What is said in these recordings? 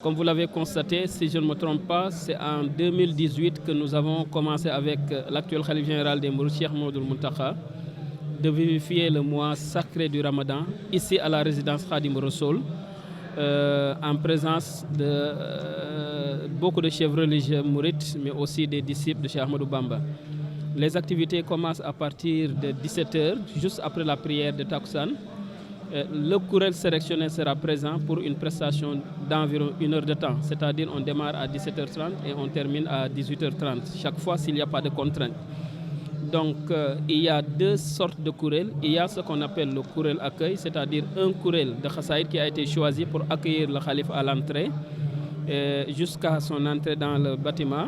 Comme vous l'avez constaté, si je ne me trompe pas, c'est en 2018 que nous avons commencé avec l'actuel Khalife général des Mourides, Cheikh Mouhamadoul Mountakha, de vivifier le mois sacré du Ramadan ici à la résidence Khadim Rassoul, en présence de beaucoup de chefs religieux mourides, mais aussi des disciples de Cheikh Ahmadou Bamba. Les activités commencent à partir de 17h, juste après la prière de Takussan. Le courriel sélectionné sera présent pour une prestation d'environ 1 heure de temps, c'est-à-dire on démarre à 17h30 et on termine à 18h30, chaque fois s'il n'y a pas de contrainte. Donc il y a deux sortes de courriels. Il y a ce qu'on appelle le courriel accueil, c'est-à-dire un courriel de Khassaïd qui a été choisi pour accueillir le Khalife à l'entrée, jusqu'à son entrée dans le bâtiment,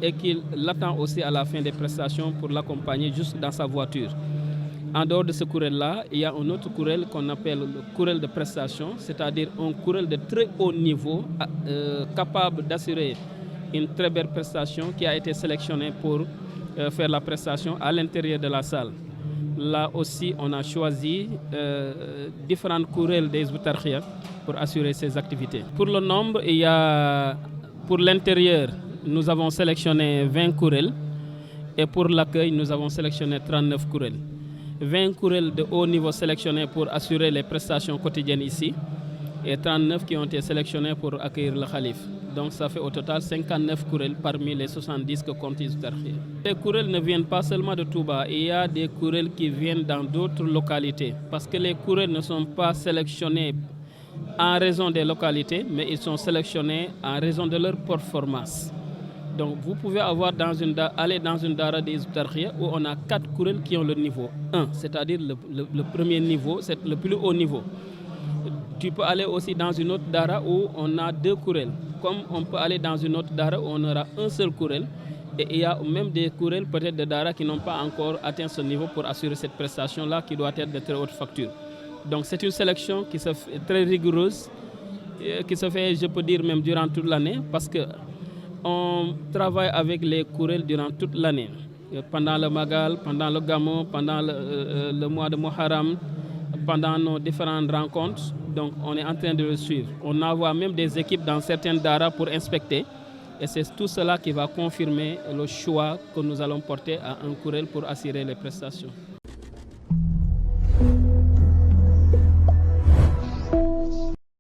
et qu'il l'attend aussi à la fin des prestations pour l'accompagner juste dans sa voiture. En dehors de ce courriel-là, il y a un autre courriel qu'on appelle le courriel de prestation, c'est-à-dire un courriel de très haut niveau, capable d'assurer une très belle prestation, qui a été sélectionné pour faire la prestation à l'intérieur de la salle. Là aussi, on a choisi différents courriels des Hizbut Tarqiyyah pour assurer ces activités. Pour le nombre, il y a, pour l'intérieur, nous avons sélectionné 20 courriels, et pour l'accueil, nous avons sélectionné 39 courriels. 20 courriels de haut niveau sélectionnés pour assurer les prestations quotidiennes ici, et 39 qui ont été sélectionnés pour accueillir le Khalife. Donc ça fait au total 59 courriels parmi les 70 que compte Hizbut Tarqiyyah. Les courriels ne viennent pas seulement de Touba, il y a des courriels qui viennent dans d'autres localités, parce que les courriels ne sont pas sélectionnés en raison des localités, mais ils sont sélectionnés en raison de leur performance. Donc vous pouvez aller dans une dara des Hizbut Tarqiyyah où on a 4 courriels qui ont le niveau 1, c'est-à-dire le premier niveau, c'est le plus haut niveau. Tu peux aller aussi dans une autre dara où on a 2 courriels, comme on peut aller dans une autre dara où on aura un seul courriel, et il y a même des courriels peut-être de dara qui n'ont pas encore atteint ce niveau pour assurer cette prestation-là qui doit être de très haute facture. Donc c'est une sélection qui se fait très rigoureuse, qui se fait, je peux dire, même durant toute l'année, parce que on travaille avec les courriels durant toute l'année, pendant le Magal, pendant le Gamo, pendant le mois de Muharram, pendant nos différentes rencontres. Donc on est en train de le suivre. On envoie même des équipes dans certaines daras pour inspecter, et c'est tout cela qui va confirmer le choix que nous allons porter à un courriel pour assurer les prestations.